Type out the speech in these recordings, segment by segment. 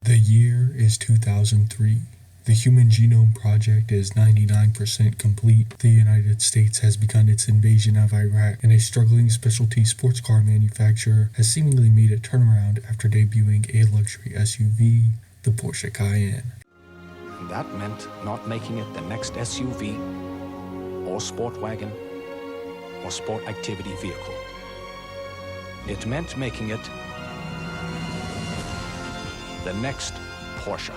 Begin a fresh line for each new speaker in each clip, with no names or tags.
The year is 2003. The Human Genome Project is 99% complete. The United States has begun its invasion of Iraq, and a struggling specialty sports car manufacturer has seemingly made a turnaround after debuting a luxury SUV, the Porsche Cayenne.
And that meant not making it the next SUV, or sport wagon, or sport activity vehicle. It meant making it the next Porsche.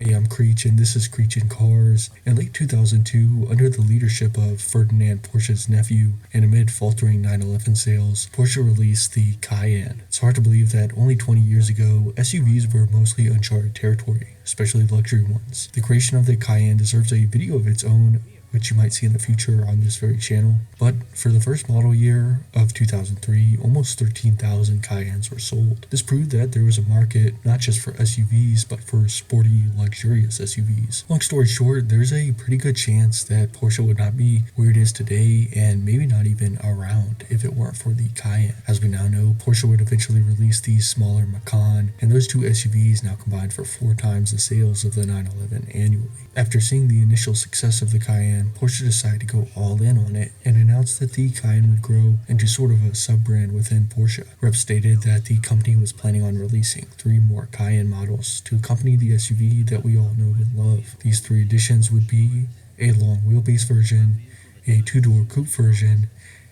Hey, I'm Creech, and this is Creech in Cars. In late 2002, under the leadership of Ferdinand Porsche's nephew, and amid faltering 911 sales, Porsche released the Cayenne. It's hard to believe that only 20 years ago, SUVs were mostly uncharted territory, especially luxury ones. The creation of the Cayenne deserves a video of its own, which you might see in the future on this very channel. But for the first model year of 2003, almost 13,000 Cayennes were sold. This proved that there was a market not just for SUVs, but for sporty, luxurious SUVs. Long story short, there's a pretty good chance that Porsche would not be where it is today, and maybe not even around if it weren't for the Cayenne. As we now know, Porsche would eventually release the smaller Macan, and those two SUVs now combined for 4 times the sales of the 911 annually. After seeing the initial success of the Cayenne, Porsche decided to go all in on it and announced that the Cayenne would grow into sort of a sub-brand within Porsche. Reps stated that the company was planning on releasing 3 more Cayenne models to accompany the SUV that we all know and love. These 3 additions would be a long wheelbase version, a 2-door coupe version,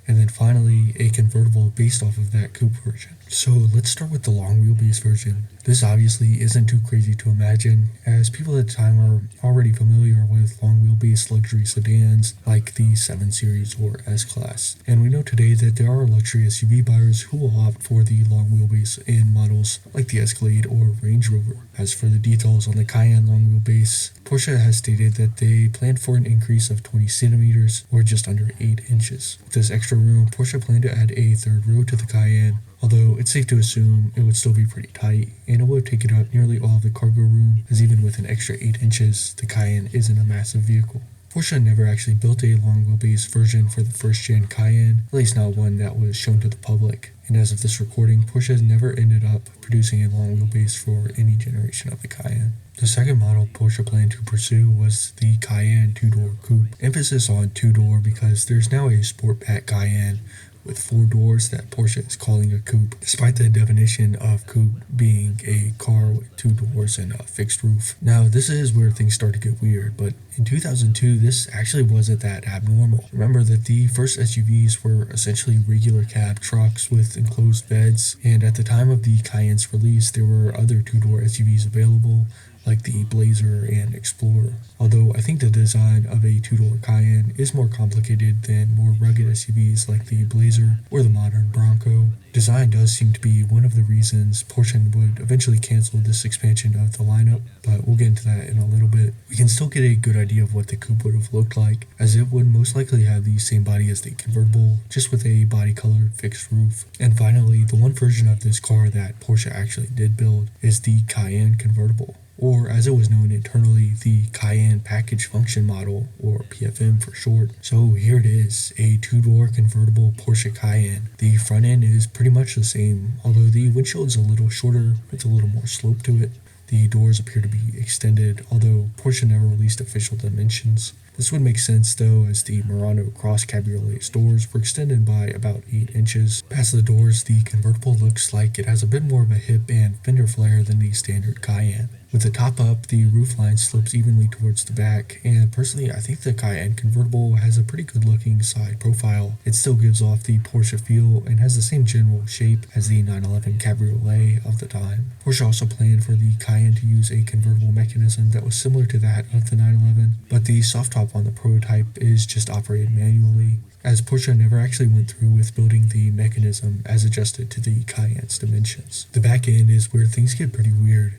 and then finally a convertible based off of that coupe version. So let's start with the long wheelbase version. This obviously isn't too crazy to imagine, as people at the time are already familiar with long wheelbase luxury sedans like the 7 Series or S-Class. And we know today that there are luxury SUV buyers who will opt for the long wheelbase in models like the Escalade or Range Rover. As for the details on the Cayenne long wheelbase, Porsche has stated that they planned for an increase of 20 centimeters or just under 8 inches. With this extra room, Porsche planned to add a 3rd row to the Cayenne, although it's safe to assume it would still be pretty tight, and it would have taken up nearly all of the cargo room, as even with an extra 8 inches, the Cayenne isn't a massive vehicle. Porsche never actually built a long wheelbase version for the first-gen Cayenne, at least not one that was shown to the public, and as of this recording, Porsche has never ended up producing a long wheelbase for any generation of the Cayenne. The second model Porsche planned to pursue was the Cayenne 2-door coupe. Emphasis on 2-door because there's now a Sportback Cayenne with 4 doors that Porsche is calling a coupe, despite the definition of coupe being a car with 2 doors and a fixed roof. Now, this is where things start to get weird, but in 2002, this actually wasn't that abnormal. Remember that the first SUVs were essentially regular cab trucks with enclosed beds, and at the time of the Cayenne's release, there were other 2-door SUVs available, like the Blazer and Explorer. Although I think the design of a 2-door Cayenne is more complicated than more rugged SUVs like the Blazer or the modern Bronco. Design does seem to be one of the reasons Porsche would eventually cancel this expansion of the lineup, but we'll get into that in a little bit. We can still get a good idea of what the coupe would have looked like, as it would most likely have the same body as the convertible, just with a body-colored fixed roof. And finally, the one version of this car that Porsche actually did build is the Cayenne Convertible, or as it was known internally, the Cayenne Package Function Model, or PFM for short. So here it is, a 2-door convertible Porsche Cayenne. The front end is pretty much the same, although the windshield is a little shorter with a little more slope to it. The doors appear to be extended, although Porsche never released official dimensions. This would make sense though, as the Murano Cross Cabriolet doors were extended by about 8 inches. Past the doors, the convertible looks like it has a bit more of a hip and fender flare than the standard Cayenne. With the top up, the roofline slopes evenly towards the back, and personally I think the Cayenne Convertible has a pretty good looking side profile. It still gives off the Porsche feel and has the same general shape as the 911 Cabriolet of the time. Porsche also planned for the Cayenne to use a convertible mechanism that was similar to that of the 911, but the soft top on the prototype is just operated manually, as Porsche never actually went through with building the mechanism as adjusted to the Cayenne's dimensions. The back end is where things get pretty weird.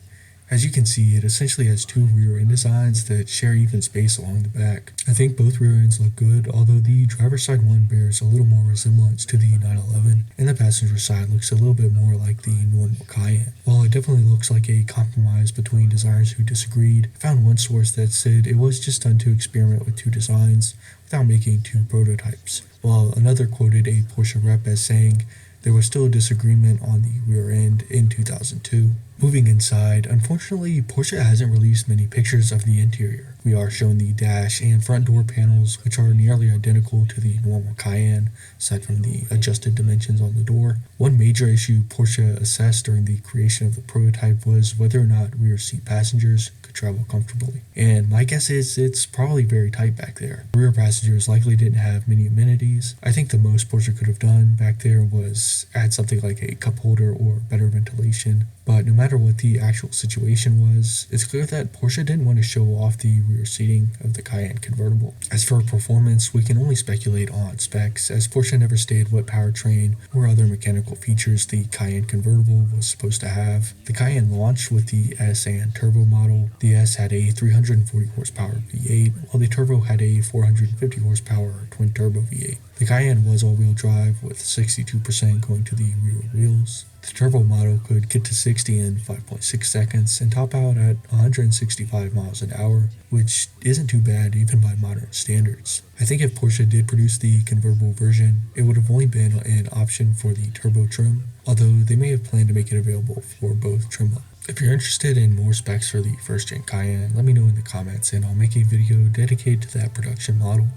As you can see, it essentially has 2 rear end designs that share even space along the back. I think both rear ends look good, although the driver's side one bears a little more resemblance to the 911, and the passenger side looks a little bit more like the normal Cayenne. While it definitely looks like a compromise between designers who disagreed, I found one source that said it was just done to experiment with 2 designs without making 2 prototypes, while another quoted a Porsche rep as saying there was still a disagreement on the rear end in 2002. Moving inside, unfortunately, Porsche hasn't released many pictures of the interior. We are shown the dash and front door panels, which are nearly identical to the normal Cayenne, aside from the adjusted dimensions on the door. One major issue Porsche assessed during the creation of the prototype was whether or not rear seat passengers could travel comfortably. And my guess is it's probably very tight back there. Rear passengers likely didn't have many amenities. I think the most Porsche could have done back there was add something like a cup holder or better ventilation. But no matter what the actual situation was, it's clear that Porsche didn't want to show off the rear seating of the Cayenne convertible. As for performance, we can only speculate on specs, as Porsche never stated what powertrain or other mechanical features the Cayenne convertible was supposed to have. The Cayenne launched with the S and Turbo model. The S had a 340 horsepower V8, while the Turbo had a 450 horsepower twin-turbo V8. The Cayenne was all-wheel drive, with 62% going to the rear wheels. The Turbo model could get to 60 in 5.6 seconds and top out at 165 miles an hour, which isn't too bad even by modern standards. I think if Porsche did produce the convertible version, it would have only been an option for the turbo trim, although they may have planned to make it available for both trim levels. If you're interested in more specs for the first-gen Cayenne, let me know in the comments and I'll make a video dedicated to that production model.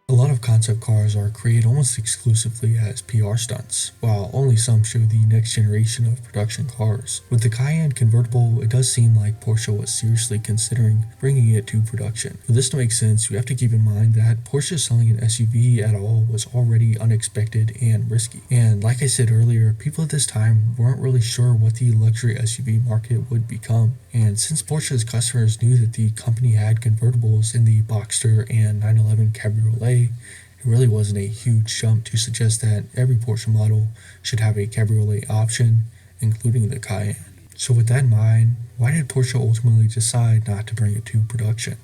A lot of concept cars are created almost exclusively as PR stunts, while only some show the next generation of production cars. With the Cayenne convertible, it does seem like Porsche was seriously considering bringing it to production. For this to make sense, you have to keep in mind that Porsche selling an SUV at all was already unexpected and risky. And like I said earlier, people at this time weren't really sure what the luxury SUV market would become. And since Porsche's customers knew that the company had convertibles in the Boxster and 911 Cabriolet, it really wasn't a huge jump to suggest that every Porsche model should have a Cabriolet option, including the Cayenne. So with that in mind, why did Porsche ultimately decide not to bring it to production?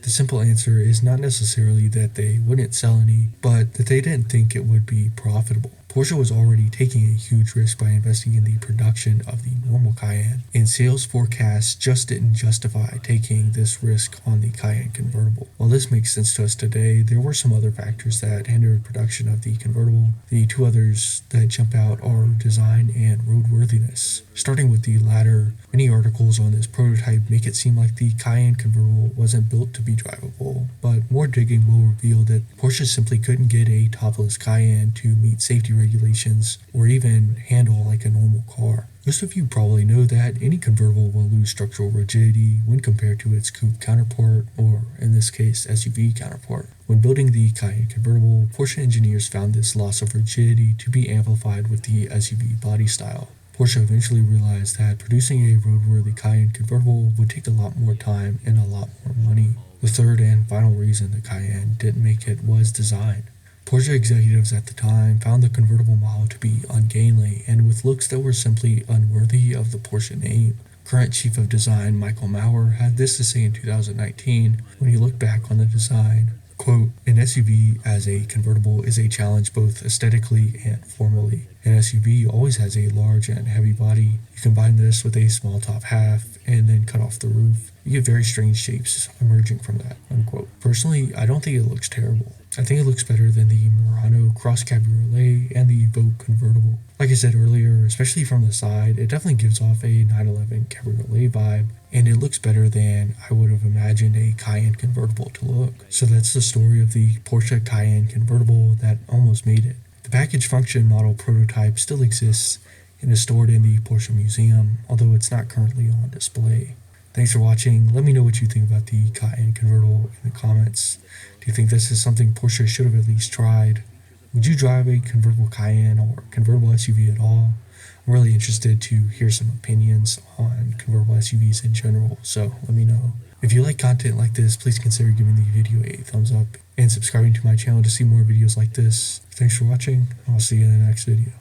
The simple answer is not necessarily that they wouldn't sell any, but that they didn't think it would be profitable. Porsche was already taking a huge risk by investing in the production of the normal Cayenne, and sales forecasts just didn't justify taking this risk on the Cayenne convertible. While this makes sense to us today, there were some other factors that hindered production of the convertible. The two others that jump out are design and roadworthiness. Starting with the latter, many articles on this prototype make it seem like the Cayenne convertible wasn't built to be drivable, but more digging will reveal that Porsche simply couldn't get a topless Cayenne to meet safety regulations or even handle like a normal car. Most of you probably know that any convertible will lose structural rigidity when compared to its coupe counterpart, or in this case SUV counterpart. When building the Cayenne convertible, Porsche engineers found this loss of rigidity to be amplified with the SUV body style. Porsche eventually realized that producing a roadworthy Cayenne convertible would take a lot more time and a lot more money. The third and final reason the Cayenne didn't make it was design. Porsche executives at the time found the convertible model to be ungainly and with looks that were simply unworthy of the Porsche name. Current Chief of Design Michael Maurer had this to say in 2019 when he looked back on the design. Quote, "An SUV as a convertible is a challenge both aesthetically and formally. An SUV always has a large and heavy body. You combine this with a small top half and then cut off the roof. You get very strange shapes emerging from that," unquote. Personally, I don't think it looks terrible. I think it looks better than the Murano Cross Cabriolet and the Evoque convertible. Like I said earlier, especially from the side, it definitely gives off a 911 Cabriolet vibe, and it looks better than I would have imagined a Cayenne convertible to look. So that's the story of the Porsche Cayenne convertible that almost made it. The package function model prototype still exists and is stored in the Porsche Museum, although it's not currently on display. Thanks for watching. Let me know what you think about the Cayenne convertible in the comments. Do you think this is something Porsche should have at least tried? Would you drive a convertible Cayenne or convertible SUV at all? I'm really interested to hear some opinions on convertible SUVs in general, so let me know. If you like content like this, please consider giving the video a thumbs up and subscribing to my channel to see more videos like this. Thanks for watching, and I'll see you in the next video.